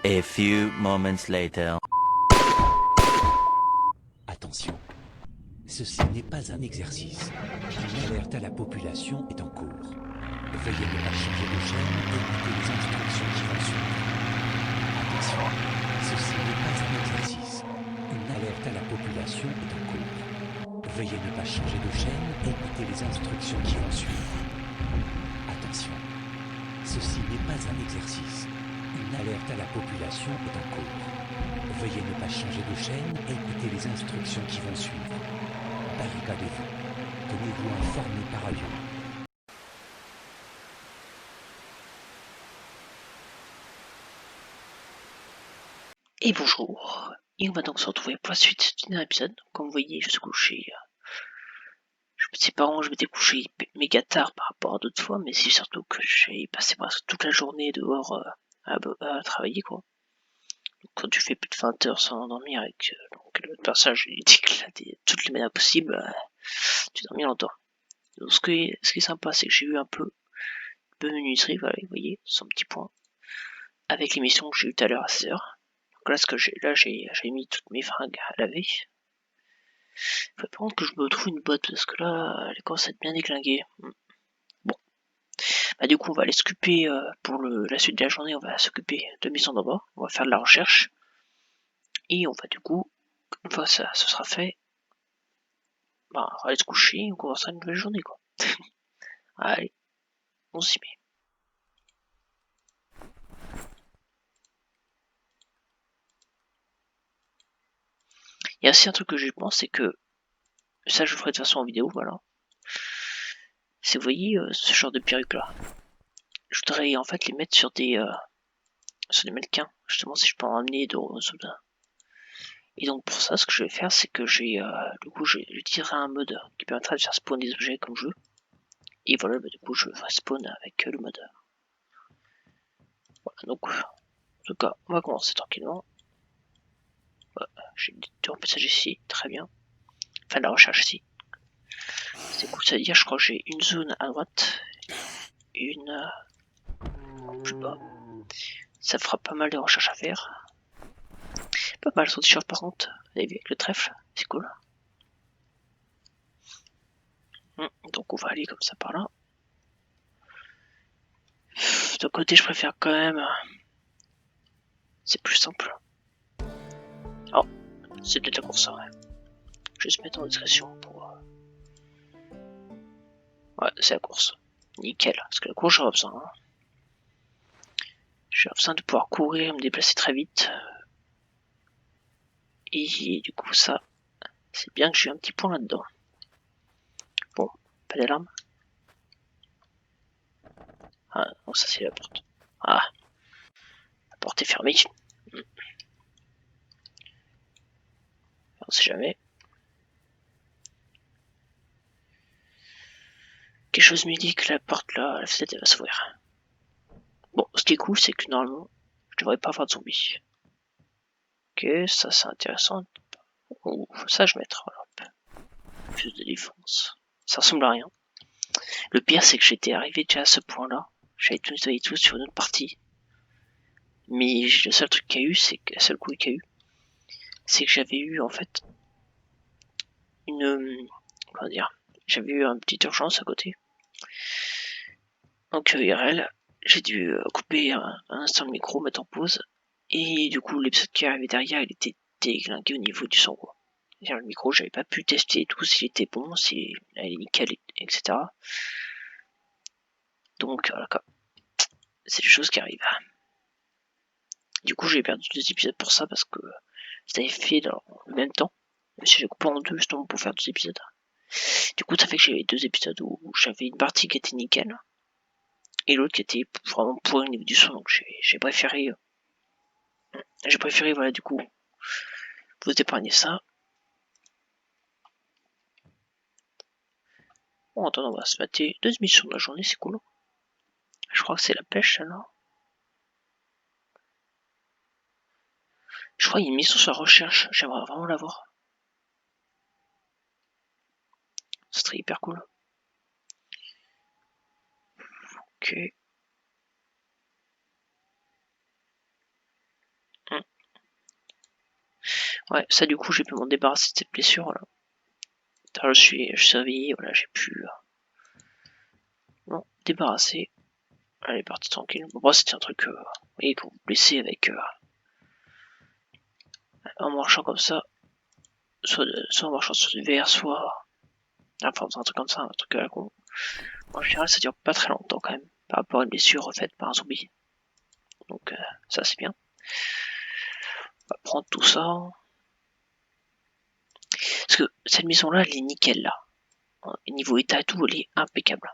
A few moments later. Attention, ceci n'est pas un exercice. Une alerte à la population est en cours. Veuillez ne pas changer de chaîne et écouter les instructions qui vont suivre. Attention, ceci n'est pas un exercice. Une alerte à la population est en cours. Veuillez ne pas changer de chaîne et écouter les instructions qui vont suivre. Attention, ceci n'est pas un exercice. Une alerte à la population est en cours. Veuillez ne pas changer de chaîne et écouter les instructions qui vont suivre. Barricadez-vous. Tenez-vous informé par radio. Et bonjour, et on va donc se retrouver pour la suite du dernier épisode. Comme vous voyez, je suis couché. Je me sais pas où je m'étais couché méga tard par rapport à d'autres fois, mais c'est surtout que j'ai passé presque toute la journée dehors à travailler quoi. Donc, quand tu fais plus de 20 heures sans dormir et que donc, le passage est éclaté de toutes les manières possibles, tu dors bien longtemps. Donc, ce qui est sympa, c'est que j'ai eu un peu de minuterie, voilà, vous voyez, son petit point, avec l'émission que j'ai eu tout à l'heure à 16h. Donc là, j'ai mis toutes mes fringues à laver. Faut par contre que je me trouve une botte parce que là, elle commence à être bien déglinguée. Bon. Bah, du coup, on va aller s'occuper pour la suite de la journée, on va s'occuper de maison d'en bas. On va faire de la recherche. Et on va du coup, une fois ça ce sera fait, bah, on va aller se coucher et on commencera une nouvelle journée quoi. Allez, on s'y met. Il y a aussi un truc que je pense, c'est que ça je le ferai de toute façon en vidéo, voilà. C'est vous voyez ce genre de perruque là. Je voudrais en fait les mettre sur des mannequins, justement si je peux en ramener de soudain. Et donc pour ça, ce que je vais faire, c'est que j'utiliserai un mode qui permettra de faire spawn des objets comme je veux. Et voilà, bah, du coup je ferai spawn avec le mode. Voilà, donc en tout cas, on va commencer tranquillement. J'ai deux passages ici, très bien. Enfin la recherche ici. C'est cool, ça veut dire je crois que j'ai une zone à droite, une je sais pas. Ça fera pas mal de recherches à faire. Pas mal son t-shirt par contre, vous avez vu avec le trèfle, c'est cool. Donc on va aller comme ça par là. D'un côté je préfère quand même. C'est plus simple. Oh, c'est peut-être la course, ouais. Je vais se mettre en discrétion pour. Ouais, c'est la course. Nickel. Parce que la course j'aurai besoin. Hein. J'ai besoin de pouvoir courir et me déplacer très vite. Et du coup ça, c'est bien que j'ai un petit point là-dedans. Bon, pas d'alarme. Ah, non, ça c'est la porte. Ah, la porte est fermée. On sait jamais. Quelque chose me dit que la porte là, la fenêtre elle va s'ouvrir. Bon, ce qui est cool, c'est que normalement, je devrais pas avoir de zombies. Ok, ça c'est intéressant. Oh, ça je mettre. Voilà. Plus de défense. Ça ressemble à rien. Le pire, c'est que j'étais arrivé déjà à ce point-là. J'avais tout nettoyé tout sur une autre partie. Mais le seul truc qu'il y a eu, c'est que, le seul coup qu'il y a eu, c'est que j'avais eu en fait une. Comment dire, j'avais eu une petite urgence à côté. Donc IRL, j'ai dû couper un instant le micro, mettre en pause. Et du coup, l'épisode qui arrivait derrière, il était déglingué au niveau du son. Quoi. Le micro, j'avais pas pu tester tout s'il était bon, s'il est nickel, etc. Donc voilà quoi. C'est des choses qui arrivent. Du coup, j'ai perdu 2 épisodes pour ça parce que c'était fait dans le même temps. J'ai coupé en deux justement pour faire 2 épisodes. Du coup, ça fait que j'avais 2 épisodes où j'avais une partie qui était nickel et l'autre qui était vraiment pourri au niveau du son. Donc j'ai préféré, voilà, du coup, vous épargner ça. Bon, attends, on va se mater 2 missions de la journée, c'est cool. Je crois que c'est la pêche, là. Je crois qu'il y a une mission sur la recherche. J'aimerais vraiment la voir. Ça serait hyper cool. Ok. Ouais, ça du coup j'ai pu m'en débarrasser de cette blessure, voilà. Je suis réveillé, voilà, j'ai pu bon, débarrasser. Elle est partie tranquille. Bon, c'était un truc, vous voyez, quand vous vous blessez avec en marchant comme ça, soit en marchant sur du verre, soit enfin un truc comme ça, un truc à la con. En général, ça dure pas très longtemps quand même, par rapport à une blessure faite par un zombie. Donc ça c'est bien. On va prendre tout ça. Parce que cette maison-là, elle est nickel là. Niveau état et tout, elle est impeccable.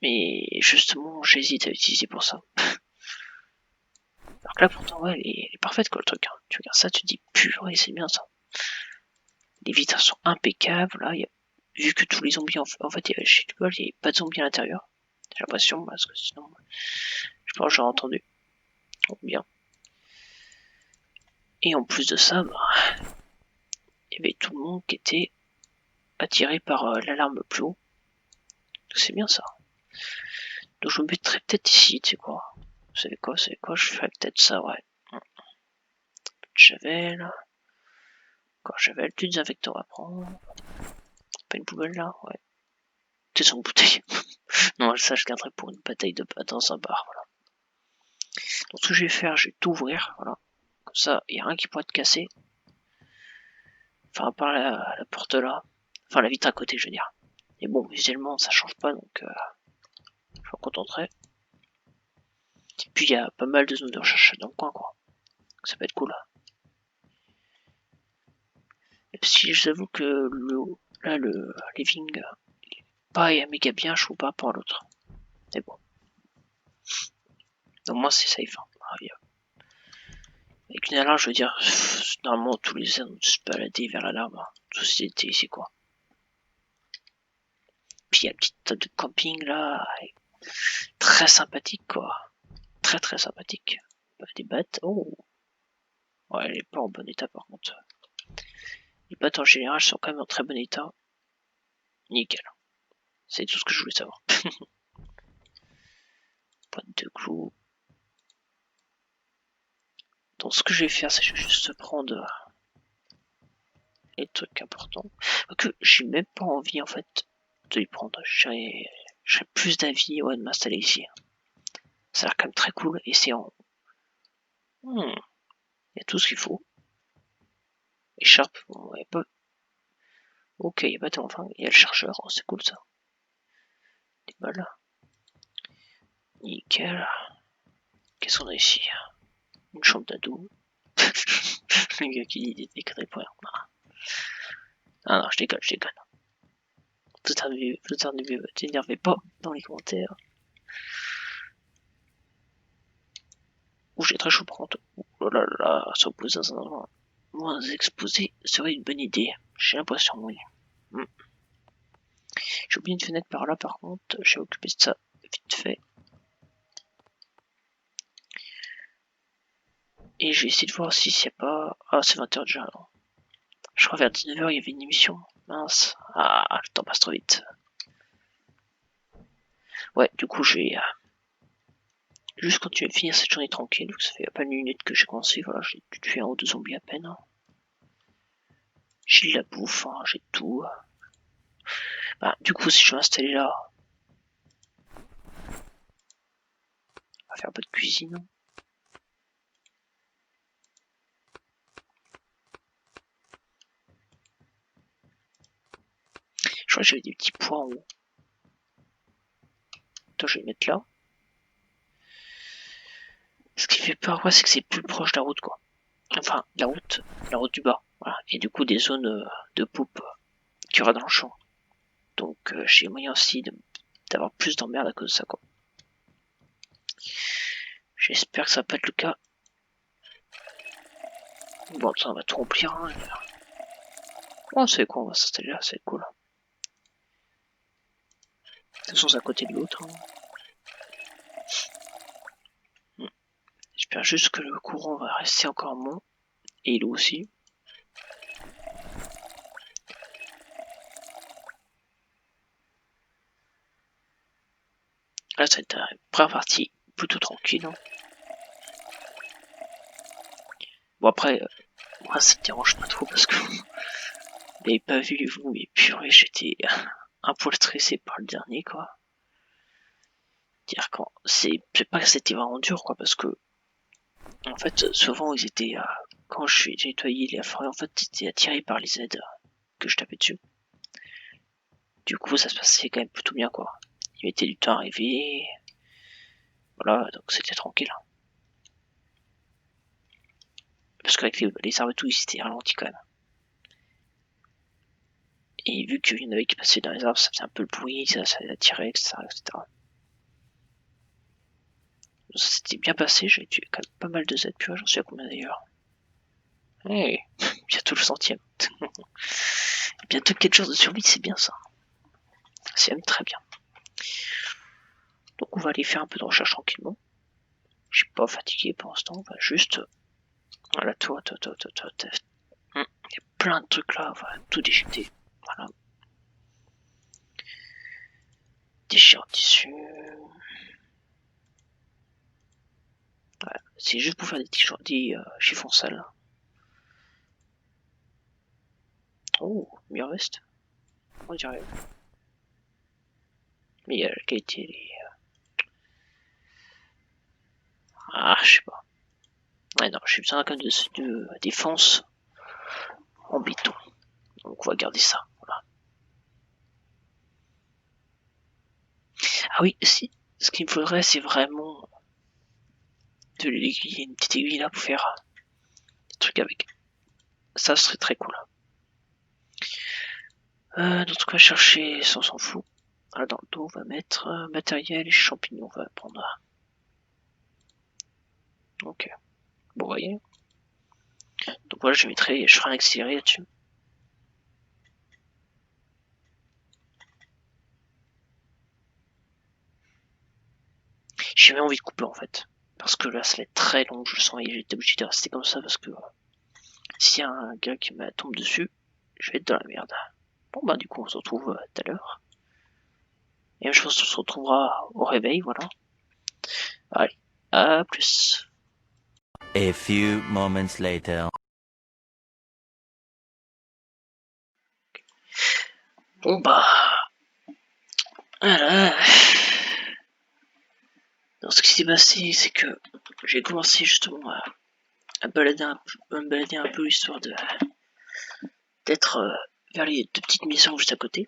Mais justement, j'hésite à l'utiliser pour ça. Alors que là, pourtant, ouais, elle est parfaite quoi le truc. Hein. Tu regardes ça, tu te dis purée, c'est bien ça. Les vitres sont impeccables. Là, vu que tous les zombies, en fait, chez Duval, il n'y avait pas de zombies à l'intérieur. J'ai l'impression, parce que sinon, je pense que j'aurais entendu. Donc, bien. Et en plus de ça, bah, il y avait tout le monde qui était attiré par l'alarme plus haut. C'est bien ça. Donc je me mettrais peut-être ici, tu sais quoi. Vous savez quoi, je ferais peut-être ça, ouais. Javel. Encore Javel, du désinfectant à prendre. Pas une poubelle là, ouais. C'est son bouteille. Non, ça je garderai pour une bataille de pâtes dans un bar, voilà. Donc ce que je vais faire, je vais tout ouvrir, voilà. Comme ça, il n'y a rien qui pourrait être cassé. Enfin, à part la porte là. Enfin, la vitre à côté, je veux dire. Et bon, visuellement, ça change pas, donc je m'en contenterai. Puis il y a pas mal de zones de recherche dans le coin, quoi. Ça peut être cool. Et si je vous avoue que le living, pas méga bien, je trouve pas par l'autre. Mais bon. Donc moi c'est safe. Hein. Avec une alarme, je veux dire, normalement tous les ans se balader vers l'alarme. Hein. Société, c'est quoi. Puis il y a une petite table de camping là, très sympathique quoi. Très très sympathique. Des battes, oh. Ouais, elle est pas en bon état par contre. Les battes en général sont quand même en très bon état. Nickel. C'est tout ce que je voulais savoir. Boîte de clous. Donc ce que je vais faire, c'est juste prendre les trucs importants. Que j'ai même pas envie en fait de les prendre. J'aurais plus d'avis ouais, de m'installer ici. Ça a l'air quand même très cool et c'est en. Il y a tout ce qu'il faut. Écharpe, bon, y a pas. Ok, il y a pas tellement. Enfin, il y a le chargeur, oh, c'est cool ça. Des balles. Nickel. Qu'est-ce qu'on a ici? Une chambre d'ado. Le gars qui dit des conneries pour rien. Ah non, je déconne, je déconne. Vous t'énervez pas dans les commentaires. Ouh, j'ai très chaud par contre. Oh là là, s'opposer dans un endroit moins exposé serait une bonne idée. J'ai l'impression, oui. J'ai oublié une fenêtre par là par contre. J'ai occupé de ça vite fait. Et je vais essayer de voir s'il n'y a pas. Ah, c'est 20h déjà. Alors. Je crois vers 19h il y avait une émission. Mince. Ah, le temps passe trop vite. Ouais, du coup, je vais juste continuer de finir cette journée tranquille. Donc ça fait pas une minute que j'ai commencé. Voilà, j'ai dû tuer un ou deux zombies à peine. J'ai de la bouffe, hein, j'ai tout. Bah, du coup, si je vais m'installer là, on va faire un peu de cuisine. Je crois que j'avais des petits pois en haut. Attends, je vais les mettre là. Ce qui fait peur, c'est que c'est plus proche de la route, quoi. Enfin, la route du bas. Voilà. Et du coup, des zones de poupe qu'il y aura dans le champ. Donc, j'ai moyen aussi d'avoir plus d'emmerde à cause de ça, quoi. J'espère que ça va pas être le cas. Bon, ça, on va tout remplir. Hein. Oh, c'est quoi, on va s'installer là, c'est cool. De toute façon, c'est à côté de l'autre. Hein. J'espère juste que le courant va rester encore bon. Et l'eau aussi. Là, ça va être une première partie plutôt tranquille. Hein. Bon après, moi ça me dérange pas trop parce que vous n'avez pas vu vous, mais purée, j'étais un poil stressé par le dernier quoi. Dire quand c'est pas que c'était vraiment dur quoi, parce que en fait souvent ils étaient quand j'ai nettoyé les forêts, en fait ils étaient attirés par les aides que je tapais dessus. Du coup ça se passait quand même plutôt bien quoi. Ils mettaient du temps à arriver, voilà, donc c'était tranquille. Parce qu'avec les arbres et tout, ils étaient ralentis quand même. Et vu qu'il y en avait qui passaient dans les arbres, ça faisait un peu le bruit, ça attirait, etc. etc. Ça s'était bien passé, j'ai tué quand même pas mal de Z, puis j'en suis à combien d'ailleurs? Hey, bientôt le centième. Bientôt 4 jours de survie, c'est bien ça. C'est même très bien. Donc on va aller faire un peu de recherche tranquillement. Je suis pas fatigué pour l'instant, on va juste... Voilà, toi. Il y a plein de trucs là, on va tout déchiqueter. Voilà. Déchire tissu. Voilà. C'est juste pour faire des chiffons sales. Oh, mieux reste. On dirait. Mais la qualité, elle est... Ah, je sais pas. Ouais, non, j'ai besoin quand même de défense en béton. Donc on va garder ça. Voilà. Ah oui, si. Ce qu'il me faudrait, c'est vraiment de l'aiguille, une petite aiguille là pour faire des trucs avec. Ça serait très cool. Donc on va chercher, ça on s'en fout. Là, dans le dos, on va mettre matériel et champignons, on va prendre. Ok. Bon, vous voyez. Donc voilà, je ferai un accéléré là-dessus. J'ai même envie de couper en fait. Parce que là, ça va être très long, je le sens, et j'étais obligé de rester comme ça parce que s'il y a un gars qui me tombe dessus, je vais être dans la merde. Bon bah du coup on se retrouve tout à l'heure. Et je pense qu'on se retrouvera au réveil, voilà. Allez, à plus. A few moments later. Bon bah... Voilà. Donc ce qui s'est passé, c'est que j'ai commencé justement à me balader un peu histoire d'être vers les deux petites maisons juste à côté.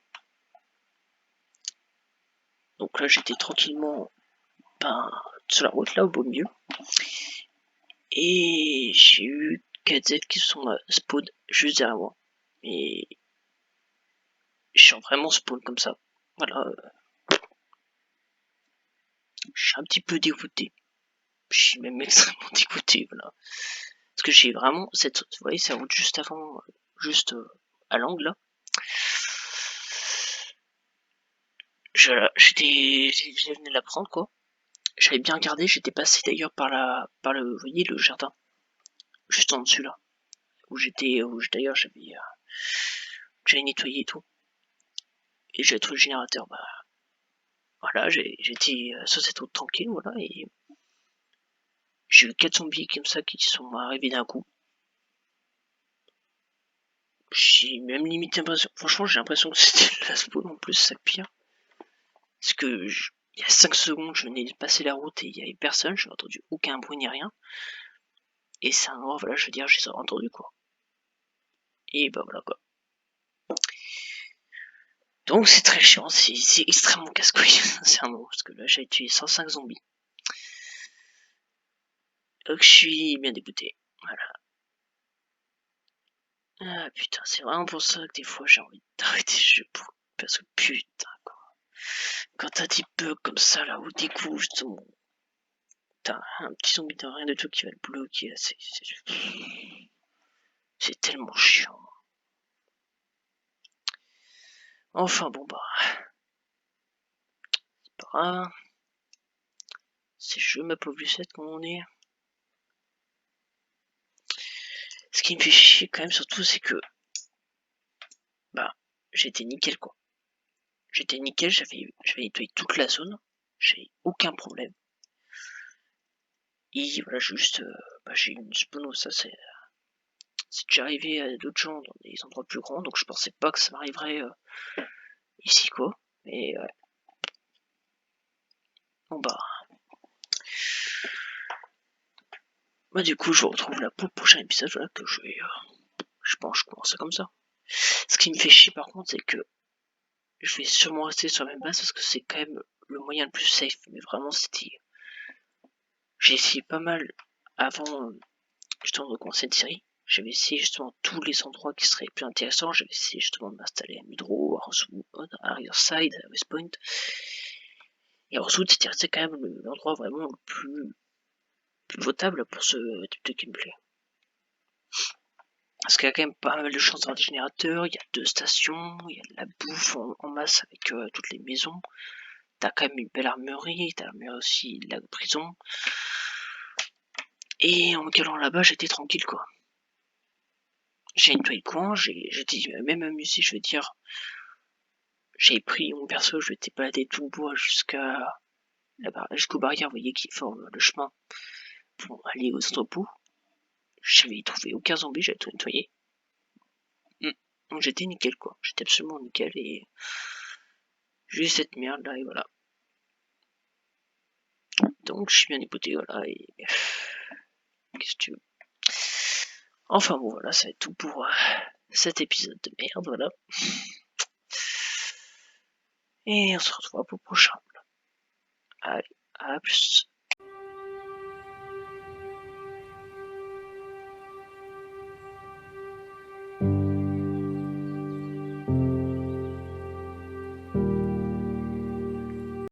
Donc là j'étais tranquillement sur la route là au beau milieu. Et j'ai eu 4 Z qui sont spawn juste derrière moi. Et je suis vraiment spawn comme ça. Voilà. Je suis un petit peu dégoûté. Je suis même extrêmement dégoûté, voilà. Parce que j'ai vraiment cette... Vous voyez, ça route juste avant, juste à l'angle là. Je venais de la prendre quoi. J'avais bien regardé, j'étais passé d'ailleurs par vous voyez, le jardin. Juste en dessus là. D'ailleurs j'avais nettoyé et tout. Et j'ai trouvé le générateur, bah voilà, j'étais sur cette route tranquille, voilà, et j'ai eu 4 zombies comme ça qui sont arrivés d'un coup. J'ai même limite l'impression, franchement j'ai l'impression que c'était la spawn en plus, ça pire. Parce que il y a 5 secondes, je venais de passer la route et il y avait personne, je n'ai entendu aucun bruit ni rien. Et c'est un endroit, voilà, je veux dire, je les ai entendus quoi. Et bah voilà quoi. Donc c'est très chiant, c'est extrêmement casse-couille, sincèrement, parce que là j'ai tué 105 zombies. Donc je suis bien dégoûté, voilà. Ah putain, c'est vraiment pour ça que des fois j'ai envie d'arrêter le jeu, parce que putain quoi. Quand t'as des bugs comme ça là, ou des coups justement, t'as un petit zombie de rien de tout qui va le bloquer, c'est tellement chiant. Enfin bon bah, c'est pas grave. C'est jeu ma pauvre Lucette comme on est. Ce qui me fait chier quand même surtout c'est que bah j'étais nickel quoi. J'étais nickel, j'avais nettoyé toute la zone, j'avais aucun problème. Et voilà juste j'ai une spawn, ça c'est c'est déjà arrivé à d'autres gens dans des endroits plus grands, donc je pensais pas que ça m'arriverait ici, quoi. Mais ouais. Bon bah du coup, je vous retrouve là pour le prochain épisode, voilà, que je vais, je pense, je commence comme ça. Ce qui me fait chier par contre, c'est que je vais sûrement rester sur la même base parce que c'est quand même le moyen le plus safe. Mais vraiment, j'ai essayé pas mal avant justement de commencer une série. J'avais essayé justement tous les endroits qui seraient plus intéressants. J'avais essayé justement de m'installer à Midrow, à Rosewood, à Riverside, à West Point. Et Rosewood, c'était resté quand même l'endroit vraiment le plus votable pour ce type de gameplay. Parce qu'il y a quand même pas mal de chances d'avoir des générateurs, il y a 2 stations, il y a de la bouffe en masse avec toutes les maisons. T'as quand même une belle armurerie, t'as aussi la prison. Et en me calant là-bas, j'étais tranquille, quoi. J'ai nettoyé le coin, j'étais même amusé, je veux dire. J'ai pris mon perso, je m'étais baladé tout le bois jusqu'aux barrières, vous voyez, qui forment le chemin pour aller aux entrepôts. J'avais trouvé aucun zombie, j'avais tout nettoyé. Donc j'étais nickel, quoi. J'étais absolument nickel et j'ai eu cette merde là et voilà. Donc je suis bien écouté, voilà, et qu'est-ce que tu veux. Enfin bon, voilà, ça va être tout pour cet épisode de merde, voilà. Et on se retrouvera pour le prochain. Allez, à plus.